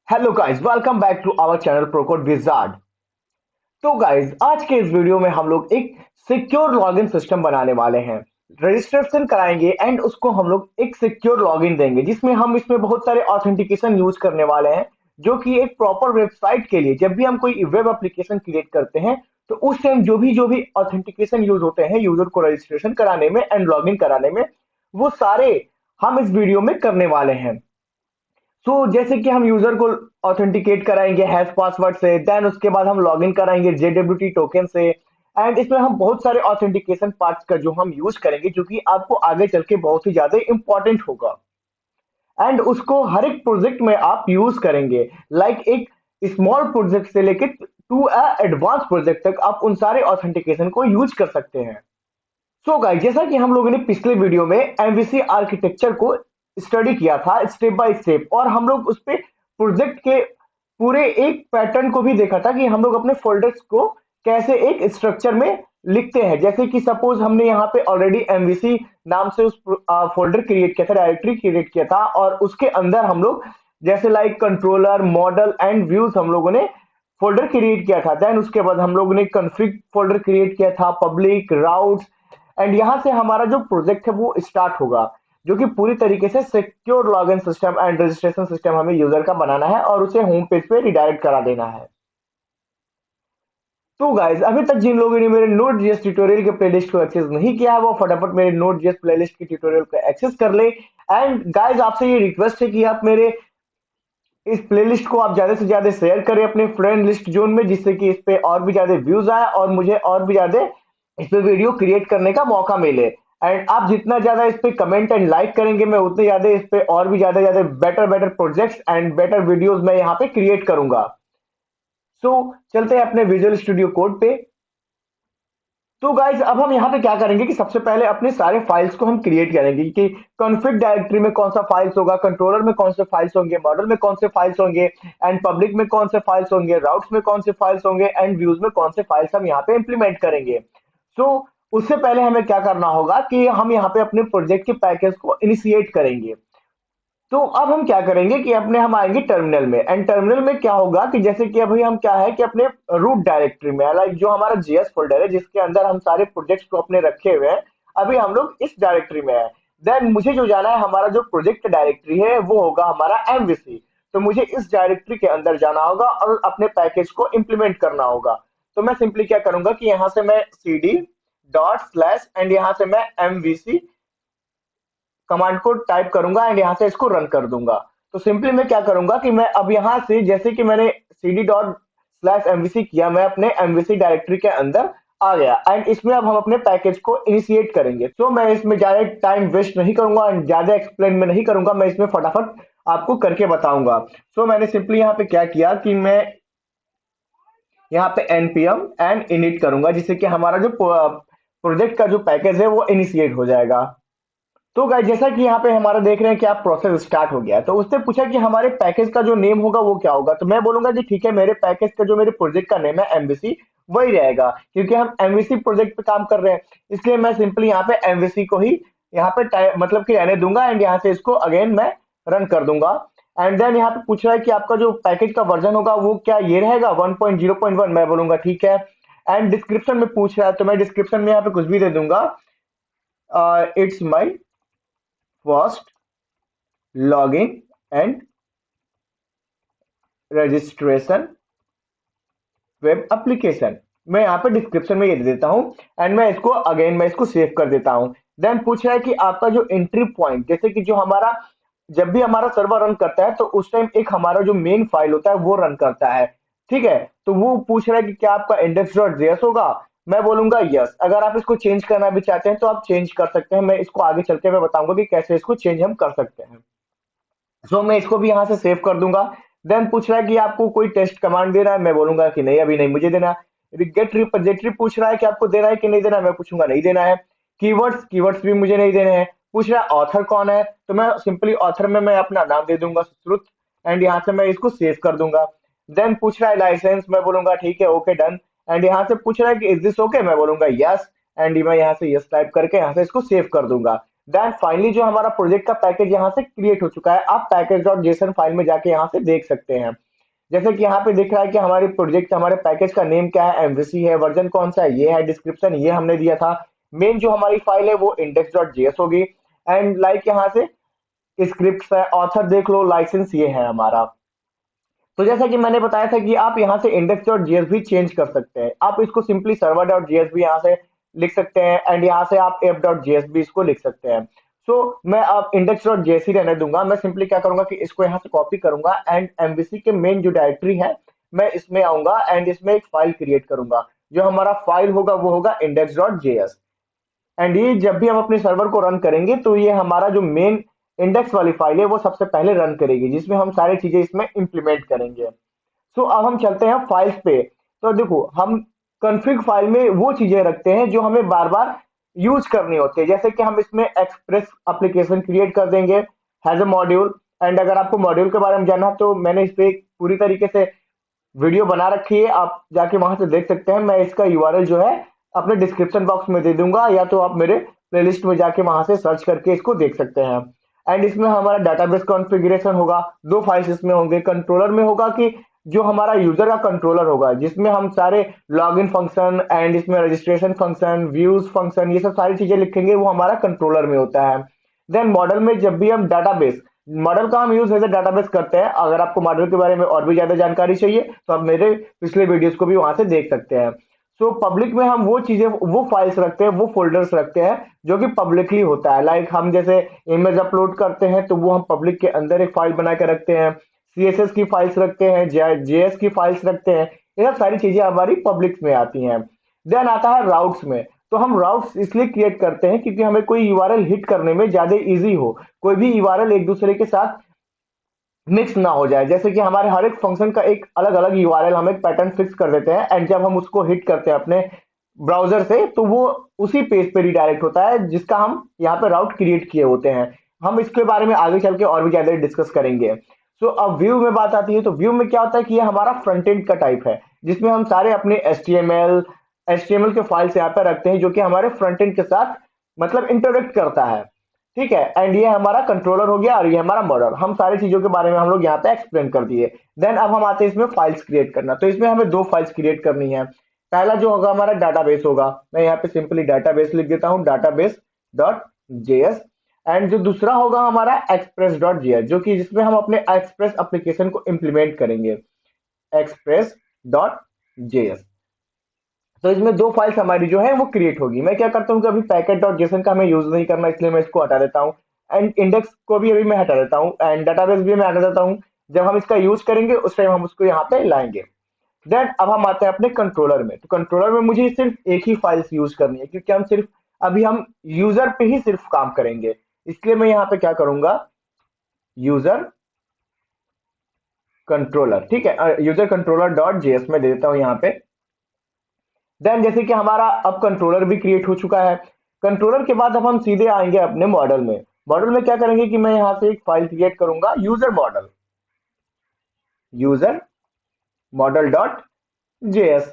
Hello guys, welcome back to our channel Procode Wizard. तो guys, आज के इस वीडियो में हम लोग एक सिक्योर लॉगिन सिस्टम बनाने वाले हैं। रजिस्ट्रेशन कराएंगे एंड उसको हम लोग एक सिक्योर लॉगिन देंगे जिसमें हम इसमें बहुत सारे ऑथेंटिकेशन यूज करने वाले हैं, जो कि एक प्रॉपर वेबसाइट के लिए जब भी हम कोई वेब एप्लीकेशन क्रिएट करते हैं तो उस टाइम जो भी ऑथेंटिकेशन यूज होते हैं यूजर को रजिस्ट्रेशन कराने में एंड लॉगिन कराने में, वो सारे हम इस वीडियो में करने वाले हैं। जैसे कि हम यूजर को ऑथेंटिकेट कराएंगे हैश पासवर्ड से, देन उसके बाद हम लॉगिन कराएंगे JWT टोकन से। एंड इसमें हम बहुत सारे ऑथेंटिकेशन पार्ट्स का जो हम यूज करेंगे, जो कि आपको आगे चल के बहुत ही ज्यादा इंपॉर्टेंट होगा। एंड उसको हर एक प्रोजेक्ट में आप यूज करेंगे, लाइक एक स्मॉल प्रोजेक्ट से लेके टू अ एडवांस प्रोजेक्ट तक आप उन सारे ऑथेंटिकेशन को यूज कर सकते हैं। गाइस, जैसा कि हम लोगों ने पिछले वीडियो में एमवीसी आर्किटेक्चर को स्टडी किया था स्टेप बाय स्टेप, और हम लोग उस पे प्रोजेक्ट के पूरे एक पैटर्न को भी देखा था कि हम लोग अपने फोल्डर्स को कैसे एक स्ट्रक्चर में लिखते हैं। जैसे कि सपोज हमने यहाँ पे ऑलरेडी एमवीसी नाम से उस फोल्डर क्रिएट किया था, डायरेक्टरी क्रिएट किया था, और उसके अंदर हम लोग जैसे like controller, model and views हम लोगों ने फोल्डर क्रिएट किया था। देन उसके बाद हम लोगों ने कॉन्फ़िग फोल्डर क्रिएट किया था, पब्लिक राउट्स। एंड यहाँ से हमारा जो प्रोजेक्ट है वो स्टार्ट होगा, जो कि पूरी तरीके से secure login system and registration system हमें यूजर का बनाना है और उसे होम पेज पे रिडायरेक्ट करा देना है। तो गाइज, अभी तक जिन लोगों ने मेरे नोट जीएस ट्यूटोरियल के प्लेलिस्ट को एक्सेस नहीं किया है वो फटाफट मेरे नोट जीएस प्लेलिस्ट के ट्यूटोरियल को एक्सेस कर ले। एंड गाइज, आपसे ये रिक्वेस्ट है कि आप मेरे इस प्लेलिस्ट को आप ज्यादा से ज्यादा शेयर करें अपने फ्रेंड लिस्ट जोन में, जिससे कि इस पे और भी ज्यादा व्यूज आए और मुझे और भी ज्यादा इस पे वीडियो क्रिएट करने का मौका मिले। एंड आप जितना ज्यादा इस पे कमेंट एंड लाइक करेंगे, मैं उतने ज्यादा इस पे और भी ज्यादा ज्यादा better better projects and better videos मैं यहाँ पे क्रिएट करूंगा। सो चलते हैं अपने विजुअल स्टूडियो कोड पे। तो गाइज, अब हम यहाँ पे क्या करेंगे कि सबसे पहले अपने सारे फाइल्स को हम क्रिएट करेंगे कि कॉन्फ़िग डायरेक्टरी में कौन सा फाइल्स होगा, कंट्रोलर में कौन से फाइल्स होंगे, मॉडल में कौन से फाइल्स होंगे, एंड पब्लिक में कौन से फाइल्स होंगे, राउट्स में कौन से फाइल्स होंगे, एंड व्यूज में कौन से फाइल्स हम यहाँ पे इंप्लीमेंट करेंगे। सो उससे पहले हमें क्या करना होगा कि हम यहाँ पे अपने प्रोजेक्ट के पैकेज को इनिशिएट करेंगे। तो अब हम क्या करेंगे कि अपने हम आएंगे टर्मिनल में, एंड टर्मिनल में क्या होगा कि जैसे कि अभी हम क्या है कि अपने रूट डायरेक्टरी में, लाइक जो हमारा जीएस फोल्डर है जिसके अंदर हम सारे प्रोजेक्ट्स को अपने रखे हुए हैं, अभी हम लोग इस डायरेक्टरी में है। देन मुझे जो जाना है, हमारा जो प्रोजेक्ट डायरेक्टरी है वो होगा हमारा एमवीसी। तो मुझे इस डायरेक्टरी के अंदर जाना होगा और अपने पैकेज को इंप्लीमेंट करना होगा। तो मैं सिंपली क्या करूंगा कि यहाँ से मैं cd डॉट स्लैश एंड यहाँ से मैं एमवीसी कमांड को टाइप करूंगा एंड यहाँ से इसको रन कर दूंगा। तो सिंपली मैं क्या करूंगा कि मैं अब यहाँ से जैसे कि मैंने cd डॉट स्लैश एमवीसी किया, मैं अपने एमवीसी डायरेक्टरी के अंदर आ गया एंड इसमें अब हम अपने पैकेज को इनिशिएट करेंगे। तो मैं इसमें ज्यादा टाइम वेस्ट नहीं करूंगा एंड ज्यादा एक्सप्लेन में नहीं करूंगा, मैं इसमें फटाफट आपको करके बताऊंगा। मैंने सिंपली यहाँ पे क्या किया कि मैं यहाँ पे npm एंड init करूंगा, जिससे कि हमारा जो प्रोजेक्ट का जो पैकेज है वो इनिशिएट हो जाएगा। तो गाइस, जैसा कि यहाँ पे हमारा देख रहे हैं कि आप प्रोसेस स्टार्ट हो गया है, तो उससे पूछा कि हमारे पैकेज का जो नेम होगा वो क्या होगा। तो मैं बोलूंगा कि ठीक है, मेरे पैकेज का जो मेरे प्रोजेक्ट का नेम है एमवीसी वही रहेगा, क्योंकि हम एमवीसी प्रोजेक्ट पे काम कर रहे हैं। इसलिए मैं सिंपली यहाँ पे एमवीसी को ही यहाँ पे मतलब कि रहने दूंगा एंड यहाँ से इसको अगेन मैं रन कर दूंगा। एंड देन यहाँ पे पूछ रहा है कि आपका जो पैकेज का वर्जन होगा वो क्या ये रहेगा 1.0.1, मैं बोलूंगा ठीक है। एंड डिस्क्रिप्शन में पूछ रहा है तो मैं डिस्क्रिप्शन में यहाँ पे कुछ भी दे दूंगा, it's my first login and registration web application. मैं यहाँ पे डिस्क्रिप्शन में ये दे देता हूँ एंड मैं इसको अगेन मैं इसको सेव कर देता हूँ। देन पूछ रहा है कि आपका जो एंट्री पॉइंट, जैसे कि जो हमारा जब भी हमारा सर्वर रन करता है तो उस टाइम एक हमारा जो मेन फाइल होता है वो रन करता है, ठीक है। तो वो पूछ रहा है कि क्या आपका index.js होगा, मैं बोलूंगा यस। अगर आप इसको चेंज करना भी चाहते हैं तो आप चेंज कर सकते हैं, मैं इसको आगे चलते हुए बताऊंगा कि कैसे इसको चेंज हम कर सकते हैं। मैं इसको भी यहाँ से सेव कर दूंगा। देन पूछ रहा है कि आपको कोई टेस्ट कमांड देना है, मैं बोलूंगा कि नहीं, अभी नहीं मुझे देना। गेट रिपोजिटरी पूछ रहा है कि आपको देना है कि नहीं देना है, मैं पूछूंगा नहीं देना है। कीवर्ड्स भी मुझे नहीं देने हैं। पूछ रहा है ऑथर कौन है, तो मैं सिंपली ऑथर में मैं अपना नाम दे दूंगा सुश्रुत एंड यहाँ से मैं इसको सेव कर दूंगा। देन पूछ रहा है लाइसेंस, मैं बोलूंगा ठीक है, ओके डन। एंड यहाँ से पूछ रहा है कि इज दिस ओके, मैं बोलूंगा यस एंड मैं यहाँ से यस टाइप करके यहाँ से इसको सेव कर दूंगा। देन फाइनली जो हमारा प्रोजेक्ट का पैकेज यहाँ से क्रिएट हो चुका है, आप पैकेज डॉट जेसन फाइल में जाके यहाँ से देख सकते हैं। जैसे कि यहाँ पे दिख रहा है कि हमारे प्रोजेक्ट हमारे पैकेज का नेम क्या है, एमवीसी है, वर्जन कौन सा है, ये है, डिस्क्रिप्शन ये हमने दिया था। मेन जो हमारी फाइल है वो इंडेक्स डॉट जेएस होगी। एंड लाइक यहाँ से स्क्रिप्ट है, ऑथर देख लो, लाइसेंस ये है हमारा। तो जैसा कि मैंने बताया था कि आप यहाँ से इंडेक्स डॉट जेएस भी चेंज कर सकते हैं, आप इसको सिंपली सर्वर डॉट जेएस भी यहाँ से लिख सकते हैं, एंड यहाँ से आप एप डॉट जेएस भी इसको लिख सकते हैं। सो मैं अब इंडेक्स डॉट जेएस ही रहने दूंगा। मैं सिंपली क्या करूंगा कि इसको यहाँ से कॉपी करूंगा एंड एमवीसी के मेन जो डायरेक्टरी है मैं इसमें आऊंगा एंड इसमें एक फाइल क्रिएट करूंगा। जो हमारा फाइल होगा वो होगा इंडेक्स डॉट जेएस। एंड ये जब भी हम अपने सर्वर को रन करेंगे तो ये हमारा जो मेन इंडेक्स वाली फाइल है वो सबसे पहले रन करेगी, जिसमें हम सारी चीजें इसमें इंप्लीमेंट करेंगे। सो अब हम चलते हैं फाइल्स पे। तो देखो हम कॉन्फ़िग फाइल में वो चीजें रखते हैं जो हमें बार बार यूज करनी होती है, जैसे कि हम इसमें एक्सप्रेस एप्लीकेशन क्रिएट कर देंगे हैज अ मॉड्यूल। एंड अगर आपको मॉड्यूल के बारे में जानना है तो मैंने इस पे पूरी तरीके से वीडियो बना रखी है, आप जाके वहां से देख सकते हैं। मैं इसका यूआरएल जो है अपने डिस्क्रिप्शन बॉक्स में दे दूंगा, या तो आप मेरे प्लेलिस्ट में जाके वहां से सर्च करके इसको देख सकते हैं। एंड इसमें हमारा डाटाबेस कॉन्फ़िगरेशन होगा, दो फाइल्स इसमें होंगे। कंट्रोलर में होगा कि जो हमारा यूजर का कंट्रोलर होगा, जिसमें हम सारे लॉगिन फंक्शन एंड इसमें रजिस्ट्रेशन फंक्शन, व्यूज फंक्शन, ये सब सारी चीजें लिखेंगे, वो हमारा कंट्रोलर में होता है। देन मॉडल में जब भी हम डाटाबेस, मॉडल का हम यूज एज ए डाटाबेस करते हैं। अगर आपको मॉडल के बारे में और भी ज्यादा जानकारी चाहिए तो आप मेरे पिछले वीडियोस को भी वहां से देख सकते हैं। सो पब्लिक में हम वो चीजें, वो फाइल्स रखते हैं, वो फोल्डर्स रखते हैं जो कि पब्लिकली होता है। लाइक हम जैसे इमेज अपलोड करते हैं तो वो हम पब्लिक के अंदर एक फाइल बना के रखते हैं, सीएसएस की फाइल्स रखते हैं, जेएस की फाइल्स रखते हैं, ये सब सारी चीजें हमारी पब्लिक में आती हैं। देन आता है राउट्स में। तो हम राउट्स इसलिए क्रिएट करते हैं क्योंकि हमें कोई यूआरएल हिट करने में ज्यादा इजी हो, कोई भी यूआरएल एक दूसरे के साथ मिक्स ना हो जाए। जैसे कि हमारे हर एक फंक्शन का एक अलग अलग यूआरएल हम एक पैटर्न फिक्स कर देते हैं, एंड जब हम उसको हिट करते हैं अपने ब्राउजर से तो वो उसी पेज पे रिडायरेक्ट होता है जिसका हम यहाँ पे राउट क्रिएट किए होते हैं। हम इसके बारे में आगे चल के और भी ज्यादा डिस्कस करेंगे। सो अब व्यू में बात आती है, तो व्यू में क्या होता है कि ये हमारा फ्रंट एंड का टाइप है, जिसमें हम सारे अपने एच टी एम एल के फाइल्स यहाँ पे रखते हैं जो कि हमारे फ्रंट एंड के साथ मतलब इंटरेक्ट करता है। ठीक है, एंड ये हमारा कंट्रोलर हो गया और ये हमारा मॉडल। हम सारी चीजों के बारे में हम लोग यहाँ पे एक्सप्लेन कर दिए। देन अब हम आते हैं इसमें फाइल्स क्रिएट करना। तो इसमें हमें दो फाइल्स क्रिएट करनी है। पहला जो होगा हमारा डाटाबेस होगा, मैं यहाँ पे सिंपली डाटाबेस लिख देता हूँ, डाटाबेस डॉट जेएस। एंड जो दूसरा होगा हमारा एक्सप्रेस डॉट जेएस, जो कि जिसमें हम अपने एक्सप्रेस एप्लीकेशन को इंप्लीमेंट करेंगे, एक्सप्रेस डॉट जेएस। तो इसमें दो फाइल्स हमारी जो है वो क्रिएट होगी। मैं क्या करता हूँ कि अभी पैकेट डॉट जेसन का हमें यूज नहीं करना, इसलिए मैं इसको हटा देता हूँ। एंड इंडेक्स को भी अभी मैं हटा देता हूँ, एंड डाटाबेस भी मैं हटा देता हूँ। जब हम इसका यूज करेंगे उस टाइम हम उसको यहाँ पे लाएंगे। देन अब हम आते हैं अपने कंट्रोलर में। तो कंट्रोलर में मुझे सिर्फ एक ही फाइल्स यूज करनी है, क्योंकि हम सिर्फ अभी हम यूजर पे ही सिर्फ काम करेंगे। इसलिए मैं यहाँ पे क्या करूंगा, यूजर कंट्रोलर, ठीक है, यूजर कंट्रोलर डॉट जेएस में दे देता हूँ यहाँ पे। देन जैसे कि हमारा अब कंट्रोलर भी क्रिएट हो चुका है। कंट्रोलर के बाद अब हम सीधे आएंगे अपने मॉडल में। मॉडल में क्या करेंगे कि मैं यहां से एक फाइल क्रिएट करूंगा, user model, user model dot JS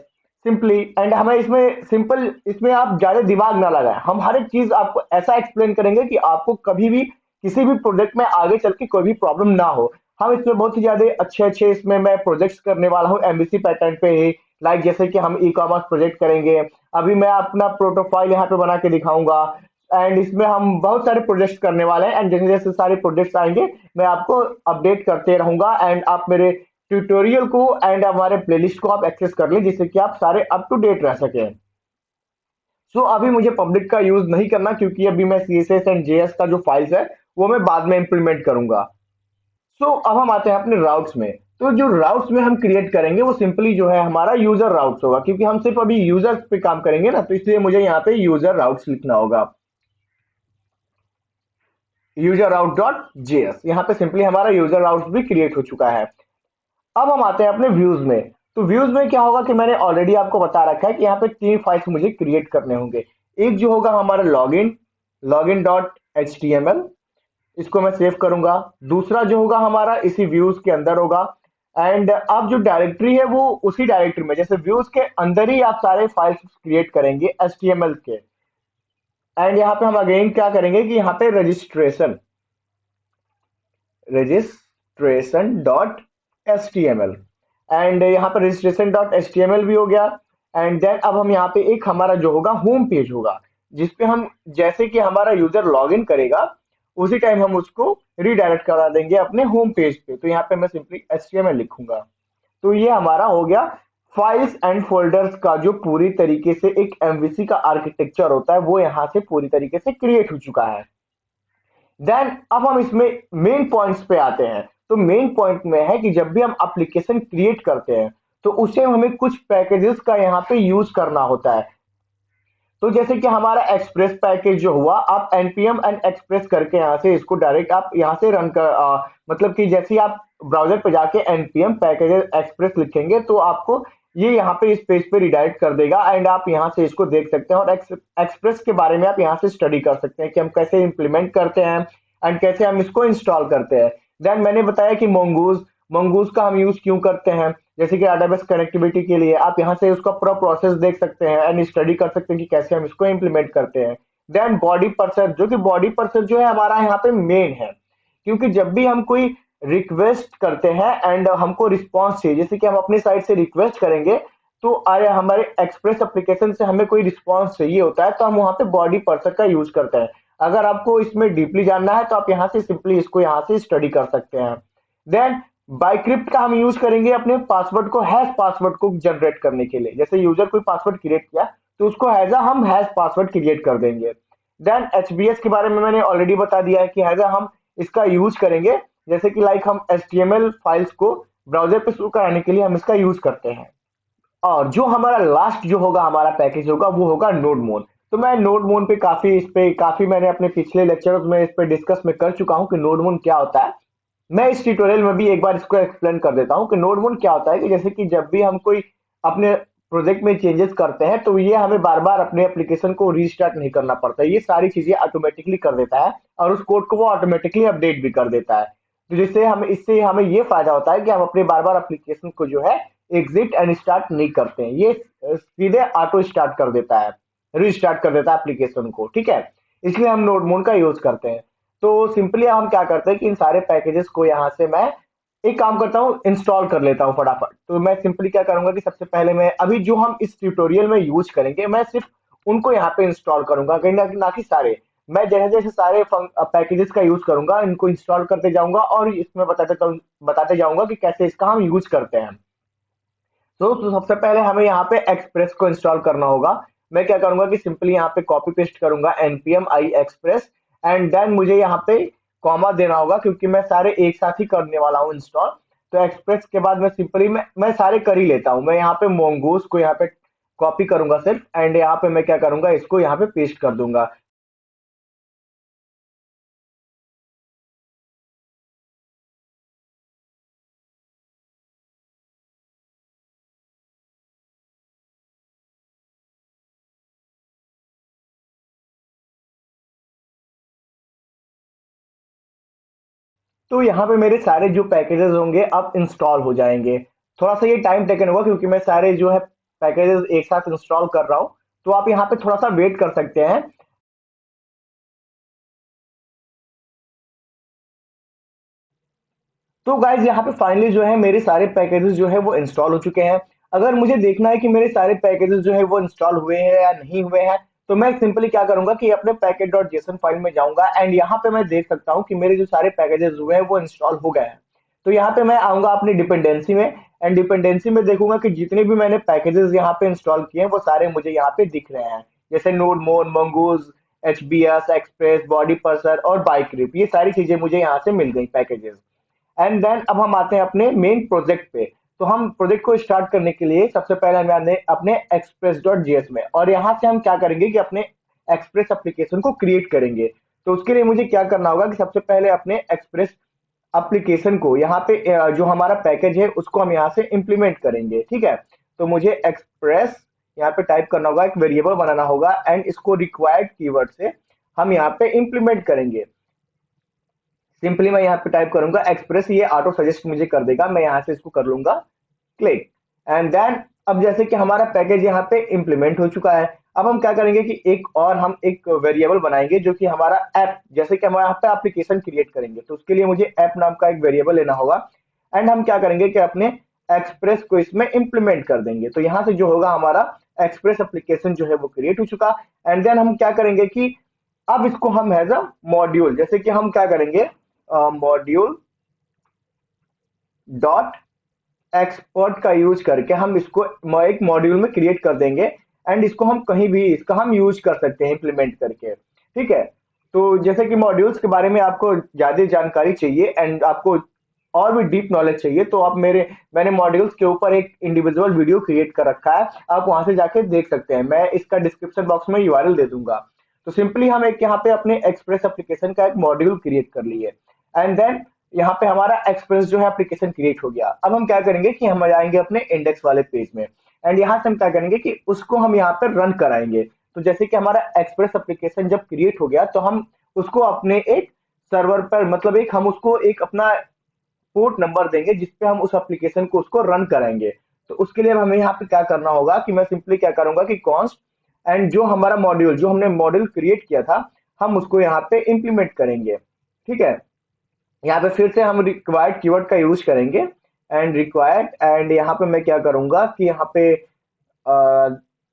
simply. And हमें इसमें सिंपल, इसमें आप ज्यादा दिमाग ना लगाएं, हम हर एक चीज आपको ऐसा एक्सप्लेन करेंगे कि आपको कभी भी किसी भी प्रोजेक्ट में आगे चल के कोई भी प्रॉब्लम ना हो। हम इसमें बहुत ही ज्यादा अच्छे अच्छे इसमें मैं प्रोजेक्ट्स करने वाला हूँ एमबीसी पैटर्न पे ही। लाइक जैसे कि हम ई कॉमर्स प्रोजेक्ट करेंगे, अभी मैं अपना प्रोटोफाइल यहाँ पे बना के दिखाऊंगा। एंड इसमें हम बहुत सारे प्रोजेक्ट्स करने वाले हैं, एंड जैसे जैसे सारे प्रोजेक्ट्स आएंगे मैं आपको अपडेट करते रहूंगा। एंड आप मेरे ट्यूटोरियल को एंड हमारे प्लेलिस्ट को आप एक्सेस कर लें, जिससे कि आप सारे अप टू डेट रह सकें। सो अभी मुझे पब्लिक का यूज नहीं करना, क्योंकि अभी मैं सीएसएस एंड जेएस का जो फाइल्स है वो मैं बाद में इंप्लीमेंट करूंगा। सो अब हम आते हैं अपने राउट्स में। तो जो राउट्स में हम क्रिएट करेंगे वो सिंपली जो है हमारा यूजर राउट्स होगा, क्योंकि हम सिर्फ अभी यूजर्स पे काम करेंगे ना, तो इसलिए मुझे यहाँ पे यूजर राउट्स लिखना होगा, यूजर राउट डॉट जेएस। यहाँ पे सिंपली हमारा यूजर राउट्स भी क्रिएट हो चुका है। अब हम आते हैं अपने व्यूज में। तो व्यूज में क्या होगा कि मैंने ऑलरेडी आपको बता रखा है कि यहाँ पे तीन फाइल्स मुझे क्रिएट करने होंगे। एक जो होगा हमारा login, login dot H T M L, इसको मैं सेव करूंगा। दूसरा जो होगा हमारा इसी व्यूज के अंदर होगा। एंड अब जो डायरेक्टरी है वो उसी डायरेक्टरी में, जैसे व्यूज के अंदर ही आप सारे फाइल्स क्रिएट करेंगे एच टी एम एल के। एंड यहाँ पे हम अगेन क्या करेंगे कि यहाँ पे registration dot H T M L, and यहाँ पे registration dot H T M L भी हो गया। एंड देन अब हम यहाँ पे एक हमारा जो होगा होम पेज होगा, जिसपे हम जैसे कि हमारा यूजर लॉग इन करेगा उसी टाइम हम उसको रीडायरेक्ट करा देंगे अपने होम पेज पे। तो यहाँ पे मैं simply H T M L लिखूंगा। तो ये हमारा हो गया फाइल्स एंड फोल्डर्स का जो पूरी तरीके से एक एमवीसी का आर्किटेक्चर होता है वो यहाँ से पूरी तरीके से क्रिएट हो चुका है। देन अब हम इसमें मेन पॉइंट्स पे आते हैं। तो मेन पॉइंट में है कि जब भी हम एप्लीकेशन क्रिएट करते हैं तो उसे हमें कुछ पैकेजेस का यहाँ पे यूज करना होता है। तो जैसे कि हमारा एक्सप्रेस पैकेज जो हुआ, आप एनपीएम एंड एक्सप्रेस करके यहाँ से इसको डायरेक्ट आप यहाँ से रन कर मतलब कि जैसे ही आप ब्राउजर पे जाके एनपीएम पैकेज एक्सप्रेस लिखेंगे तो आपको ये यहाँ पे इस पेज पे रिडायरेक्ट कर देगा एंड आप यहाँ से इसको देख सकते हैं और एक्सप्रेस के बारे में आप यहाँ से स्टडी कर सकते हैं कि हम कैसे इंप्लीमेंट करते हैं एंड कैसे हम इसको इंस्टॉल करते हैं। देन मैंने बताया कि मोंगूज मंगूज का हम यूज क्यों करते हैं, जैसे कि डेटाबेस कनेक्टिविटी के लिए आप यहाँ से उसका पूरा प्रोसेस देख सकते हैं एंड स्टडी कर सकते हैं कि कैसे हम इसको इम्प्लीमेंट करते हैं। देन बॉडी पर्सर, जो कि बॉडी पर्सर जो है हमारा यहाँ पे मेन है, क्योंकि जब भी हम कोई रिक्वेस्ट करते हैं एंड हमको रिस्पॉन्स चाहिए, जैसे कि हम अपनी साइड से रिक्वेस्ट करेंगे तो अरे हमारे एक्सप्रेस एप्लीकेशन से हमें कोई रिस्पॉन्स चाहिए होता है तो हम वहाँ पे बॉडी पर्सर का यूज करते हैं। अगर आपको इसमें डीपली जानना है तो आप यहाँ से सिंपली इसको यहाँ से स्टडी कर सकते हैं। देन बाइक्रिप्ट का हम यूज करेंगे अपने पासवर्ड को, हैश पासवर्ड को जनरेट करने के लिए। जैसे यूजर कोई पासवर्ड क्रिएट किया तो उसको हम हैश पासवर्ड क्रिएट कर देंगे। देन एचबीएस के बारे में मैंने ऑलरेडी बता दिया है कि हम इसका यूज करेंगे, जैसे कि लाइक हम एचटीएमएल फाइल्स को ब्राउजर पे शुरू कराने के लिए हम इसका यूज करते हैं। और जो हमारा लास्ट जो होगा हमारा पैकेज होगा वो होगा नोडमोन। तो मैं नोडमोन पे काफी मैंने अपने पिछले लेक्चर्स में इस पे डिस्कस में कर चुका हूँ कि नोडमोन क्या होता है। मैं इस ट्यूटोरियल में भी एक बार इसको एक्सप्लेन कर देता हूँ कि नोडमोन क्या होता है। कि जैसे कि जब भी हम कोई अपने प्रोजेक्ट में चेंजेस करते हैं तो ये हमें बार बार अपने एप्लीकेशन को रीस्टार्ट नहीं करना पड़ता, ये सारी चीजें ऑटोमेटिकली कर देता है और उस कोड को वो ऑटोमेटिकली अपडेट भी कर देता है। तो जिससे हम इससे हमें ये फायदा होता है कि हम अपने बार बार एप्लीकेशन को जो है एग्जिट एंड स्टार्ट नहीं करते हैं, ये सीधे ऑटो स्टार्ट कर देता है, रीस्टार्ट कर देता है एप्लीकेशन को, ठीक है। इसलिए हम नोडमोन का यूज करते हैं। तो सिंपली हम क्या करते हैं कि इन सारे पैकेजेस को यहाँ से मैं एक काम करता हूँ, इंस्टॉल कर लेता हूँ फटाफट। तो मैं सिंपली क्या करूंगा कि सबसे पहले मैं अभी जो हम इस ट्यूटोरियल में यूज करेंगे मैं सिर्फ उनको यहाँ पे इंस्टॉल करूंगा, कहीं ना कि सारे मैं जैसे जैसे सारे पैकेजेस का यूज करूंगा इनको इंस्टॉल करते जाऊंगा और इसमें बताते जाऊंगा कि कैसे इसका हम यूज करते हैं। तो सबसे पहले हमें यहाँ पे एक्सप्रेस को इंस्टॉल करना होगा। मैं क्या करूंगा कि सिंपली यहाँ पे कॉपी पेस्ट करूंगा npm i express and then मुझे यहाँ पे कॉमा देना होगा क्योंकि मैं सारे एक साथ ही करने वाला हूँ इंस्टॉल। तो एक्सप्रेस के बाद मैं सिंपली मैं सारे कर ही लेता हूँ। मैं यहाँ पे मोंगूस को यहाँ पे कॉपी करूंगा सिर्फ एंड यहाँ पे मैं क्या करूंगा इसको यहाँ पे पेस्ट कर दूंगा। तो यहाँ पे मेरे सारे जो पैकेजेस होंगे अब इंस्टॉल हो जाएंगे। थोड़ा सा ये टाइम टेकन होगा क्योंकि मैं सारे जो है पैकेजेस एक साथ इंस्टॉल कर रहा हूँ। तो आप यहाँ पे थोड़ा सा वेट कर सकते हैं। तो गाइज यहाँ पे फाइनली जो है मेरे सारे पैकेजेस जो है वो इंस्टॉल हो चुके हैं। अगर मुझे देखना है कि मेरे सारे पैकेजेस जो है वो इंस्टॉल हुए हैं या नहीं हुए हैं तो मैं सिंपली क्या करूंगा कि अपने पैकेज डॉट जेसन फाइल में जाऊंगा एंड यहाँ पे मैं देख सकता हूँ कि मेरे जो सारे पैकेजेस हुए हैं वो इंस्टॉल हो गए हैं। तो यहाँ पे मैं आऊंगा अपनी डिपेंडेंसी में एंड डिपेंडेंसी में देखूंगा कि जितने भी मैंने पैकेजेस यहाँ पे इंस्टॉल किए हैं वो सारे मुझे यहाँ पे दिख रहे हैं, जैसे नोड मोन, मंगूज, एचबीएस, एक्सप्रेस, बॉडी पर्सर और बाइक्रिप, ये सारी चीजें मुझे यहाँ से मिल गई पैकेजेस। एंड देन अब हम आते हैं अपने मेन प्रोजेक्ट पे। तो हम प्रोजेक्ट को स्टार्ट करने के लिए सबसे पहले हम आने अपने एक्सप्रेस डॉट जीएस में और यहाँ से हम क्या करेंगे कि अपने एक्सप्रेस एप्लीकेशन को क्रिएट करेंगे। तो उसके लिए मुझे क्या करना होगा कि सबसे पहले अपने एक्सप्रेस एप्लीकेशन को यहाँ पे जो हमारा पैकेज है उसको हम यहाँ से इंप्लीमेंट करेंगे, ठीक है। तो मुझे एक्सप्रेस यहाँ पे टाइप करना होगा, एक वेरिएबल बनाना होगा एंड इसको रिक्वायर्ड कीवर्ड से हम यहाँ पे इंप्लीमेंट करेंगे। सिंपली मैं यहाँ पे टाइप करूंगा एक्सप्रेस, ये ऑटो सजेस्ट मुझे कर देगा, मैं यहाँ से इसको कर लूंगा क्लिक। एंड देन अब जैसे कि हमारा पैकेज यहाँ पे इंप्लीमेंट हो चुका है, अब हम क्या करेंगे कि हम एक वेरिएबल बनाएंगे जो कि हमारा ऐप, जैसे कि हम यहाँ पे एप्लीकेशन क्रिएट करेंगे तो उसके लिए मुझे ऐप नाम का एक वेरिएबल लेना होगा। एंड हम क्या करेंगे कि अपने एक्सप्रेस को इसमें इंप्लीमेंट कर देंगे। तो यहाँ से जो होगा हमारा एक्सप्रेस एप्लीकेशन जो है वो क्रिएट हो चुका। एंड देन हम क्या करेंगे कि अब इसको हम एज अ मॉड्यूल, जैसे कि हम क्या करेंगे मॉड्यूल डॉट एक्सपोर्ट का यूज करके हम इसको एक मॉड्यूल में क्रिएट कर देंगे। एंड इसको हम कहीं भी इसका हम यूज कर सकते हैं इंप्लीमेंट करके। ठीक है, तो जैसे कि मॉड्यूल्स के बारे में आपको ज्यादा जानकारी चाहिए एंड आपको और भी डीप नॉलेज चाहिए तो आप मैंने मॉड्यूल्स के ऊपर एक इंडिविजुअल वीडियो क्रिएट कर रखा है, आप वहां से जाके देख सकते हैं। मैं इसका डिस्क्रिप्शन बॉक्स में यूआरएल दे दूंगा। तो सिंपली हम एक यहाँ पे अपने एक्सप्रेस एप्लीकेशन का एक मॉड्यूल क्रिएट कर लिए। एंड देन यहाँ पे हमारा एक्सप्रेस जो है एप्लीकेशन क्रिएट हो गया। अब हम क्या करेंगे कि हम जाएंगे अपने इंडेक्स वाले पेज में। एंड यहाँ से हम क्या करेंगे कि उसको हम यहाँ पे रन कराएंगे। तो जैसे कि हमारा एक्सप्रेस एप्लीकेशन जब क्रिएट हो गया तो हम उसको अपने एक सर्वर पर, मतलब एक हम उसको एक अपना पोर्ट नंबर देंगे जिसपे हम उस एप्लीकेशन को उसको रन कराएंगे। तो उसके लिए हमें यहाँ पे क्या करना होगा कि मैं सिंपली क्या करूंगा कि कॉन्स्ट एंड जो हमारा मॉड्यूल जो हमने मॉड्यूल क्रिएट किया था हम उसको यहाँ पे इंप्लीमेंट करेंगे। ठीक है, यहाँ पे फिर से हम रिक्वायर्ड कीवर्ड का यूज करेंगे एंड रिक्वायर्ड। एंड यहाँ पे मैं क्या करूंगा कि यहाँ पे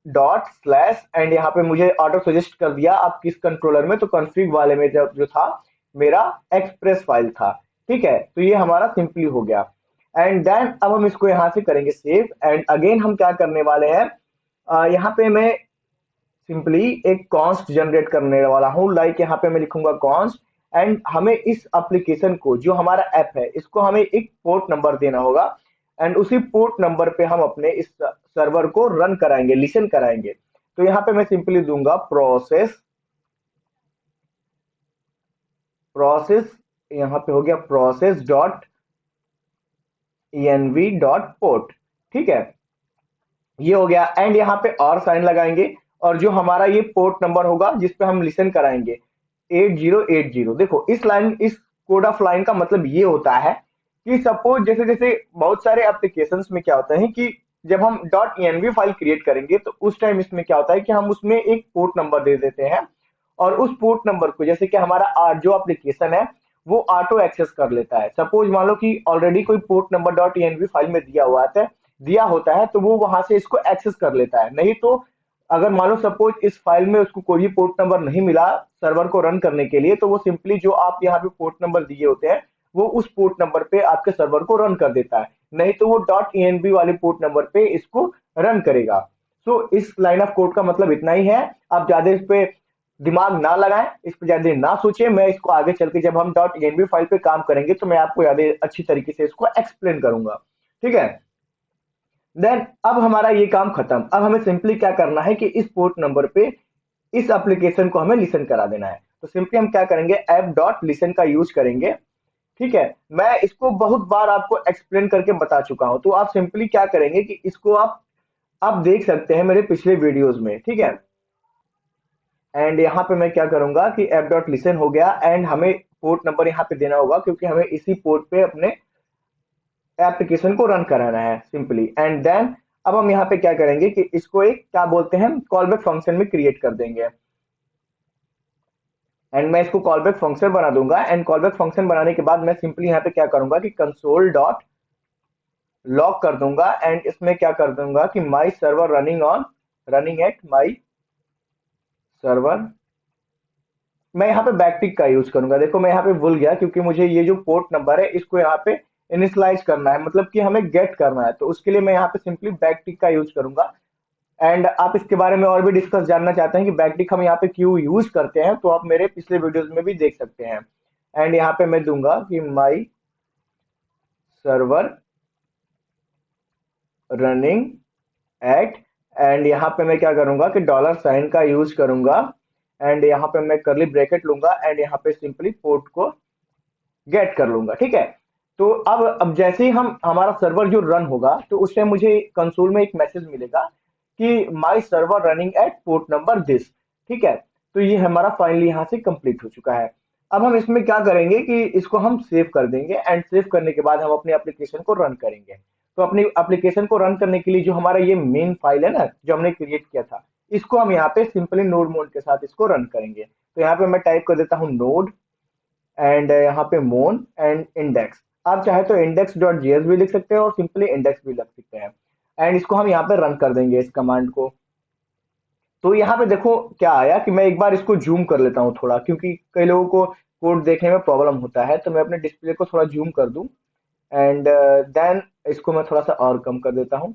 डॉट स्लैश एंड यहाँ पे मुझे ऑटो सजेस्ट कर दिया आप किस कंट्रोलर में, तो कॉन्फ़िग वाले में जो था मेरा एक्सप्रेस फाइल था। ठीक है, तो ये हमारा सिंपली हो गया। एंड देन अब हम इसको यहाँ से करेंगे सेव। एंड अगेन हम क्या करने वाले हैं, यहाँ पे मैं सिंपली एक कॉन्स्ट जनरेट करने वाला हूँ। लाइक यहाँ पे मैं लिखूंगा कॉन्स्ट एंड हमें इस एप्लीकेशन को जो हमारा ऐप है इसको हमें एक पोर्ट नंबर देना होगा। एंड उसी पोर्ट नंबर पे हम अपने इस सर्वर को रन कराएंगे, लिसन कराएंगे। तो यहाँ पे मैं सिंपली दूंगा प्रोसेस प्रोसेस यहाँ पे हो गया process dot env dot port. ठीक है, ये हो गया। एंड यहाँ पे और साइन लगाएंगे और जो हमारा ये पोर्ट नंबर होगा जिसपे हम लिसन कराएंगे 8080। देखो इस कोड ऑफ लाइन का मतलब ये होता है कि सपोज जैसे जैसे बहुत सारे एप्लीकेशंस में क्या होता है कि जब हम डॉट env फाइल क्रिएट करेंगे तो उस टाइम इसमें क्या होता है कि हम उसमें एक पोर्ट नंबर दे देते हैं और उस पोर्ट नंबर को जैसे कि हमारा जो एप्लीकेशन है वो ऑटो एक्सेस कर लेता है। सपोज मान लो कि ऑलरेडी कोई port number dot env file में दिया होता है तो वो वहां से इसको एक्सेस कर लेता है। नहीं तो अगर मान लो सपोज इस फाइल में उसको कोई भी पोर्ट नंबर नहीं मिला सर्वर को रन करने के लिए तो वो सिंपली जो आप यहाँ पे पोर्ट नंबर दिए होते हैं वो उस पोर्ट नंबर पे आपके सर्वर को रन कर देता है। नहीं तो वो डॉट env वाले पोर्ट नंबर पे इसको रन करेगा। सो इस लाइन ऑफ कोड का मतलब इतना ही है। आप ज्यादा इस पे दिमाग ना लगाएं, इस पे ज्यादा ना सोचें। मैं इसको आगे चल के जब हम डॉट env फाइल पे काम करेंगे तो मैं आपको ज्यादा अच्छी तरीके से इसको एक्सप्लेन करूंगा। ठीक है, देन अब हमारा ये काम खत्म। अब हमें सिंपली क्या करना है कि इस पोर्ट नंबर पे इस एप्लीकेशन को हमें लिसन करा देना है। तो सिंपली हम क्या करेंगे ऐप डॉट लिसन का यूज करेंगे। ठीक है, मैं इसको बहुत बार आपको एक्सप्लेन करके बता चुका हूं। तो आप सिंपली क्या करेंगे कि इसको आप देख सकते हैं मेरे पिछले वीडियोस में। ठीक है, एंड यहाँ पे मैं क्या करूंगा कि ऐप डॉट लिसन हो गया एंड हमें पोर्ट नंबर यहाँ पे देना होगा क्योंकि हमें इसी पोर्ट पे अपने एप्लीकेशन को रन कराना है सिंपली। एंड देन अब हम यहाँ पे क्या करेंगे कि इसको एक क्या बोलते हैं कॉल बैक फंक्शन में क्रिएट कर देंगे। एंड मैं इसको कॉल बैक फंक्शन बना दूंगा। एंड कॉल बैक फंक्शन बनाने के बाद मैं सिंपली यहाँ पे क्या करूंगा कि कंसोल डॉट लॉग कर दूंगा। एंड इसमें क्या कर दूंगा कि my server running at my server. मैं यहाँ पे बैकटिक का यूज करूंगा। देखो मैं यहाँ पे भूल गया क्योंकि मुझे ये जो पोर्ट नंबर है इसको यहाँ पे इनिशियलाइज करना है, मतलब कि हमें गेट करना है। तो उसके लिए मैं यहाँ पे सिंपली बैकटिक का यूज करूंगा। एंड आप इसके बारे में और भी डिस्कस जानना चाहते हैं कि बैकटिक हम यहाँ पे क्यों यूज करते हैं तो आप मेरे पिछले वीडियोस में भी देख सकते हैं। एंड यहाँ पे मैं दूंगा कि my server running eight. And यहाँ पे मैं क्या करूंगा कि डॉलर साइन का यूज करूंगा। एंड यहाँ पे मैं करली ब्रैकेट लूंगा एंड यहाँ पे सिंपली पोर्ट को गेट कर लूंगा। ठीक है, तो अब जैसे ही हम हमारा सर्वर जो रन होगा तो उस टाइम मुझे कंसोल में एक मैसेज मिलेगा कि my server running at port number this. ठीक है, तो ये हमारा फाइनली यहाँ से कंप्लीट हो चुका है। अब हम इसमें क्या करेंगे कि इसको हम सेव कर देंगे एंड सेव करने के बाद हम अपनी एप्लीकेशन को रन करेंगे। तो अपनी एप्लीकेशन को रन करने के लिए जो हमारा ये मेन फाइल है ना जो हमने क्रिएट किया था इसको हम यहाँ पे सिंपली नोड मोड के साथ इसको रन करेंगे। तो यहाँ पे मैं टाइप कर देता हूँ नोड एंड यहाँ पे मोन एंड इंडेक्स। आप चाहे तो इंडेक्स डॉट जेएस भी लिख सकते हैं और सिंपली इंडेक्स भी लिख सकते हैं। एंड इसको हम यहाँ पे रन कर देंगे इस कमांड को। तो यहाँ पे देखो क्या आया कि मैं एक बार इसको जूम कर लेता हूँ थोड़ा, क्योंकि कई लोगों को कोड देखने में प्रॉब्लम होता है। तो मैं अपने डिस्प्ले को थोड़ा जूम कर दूं एंड देन इसको मैं थोड़ा सा और कम कर देता हूँ।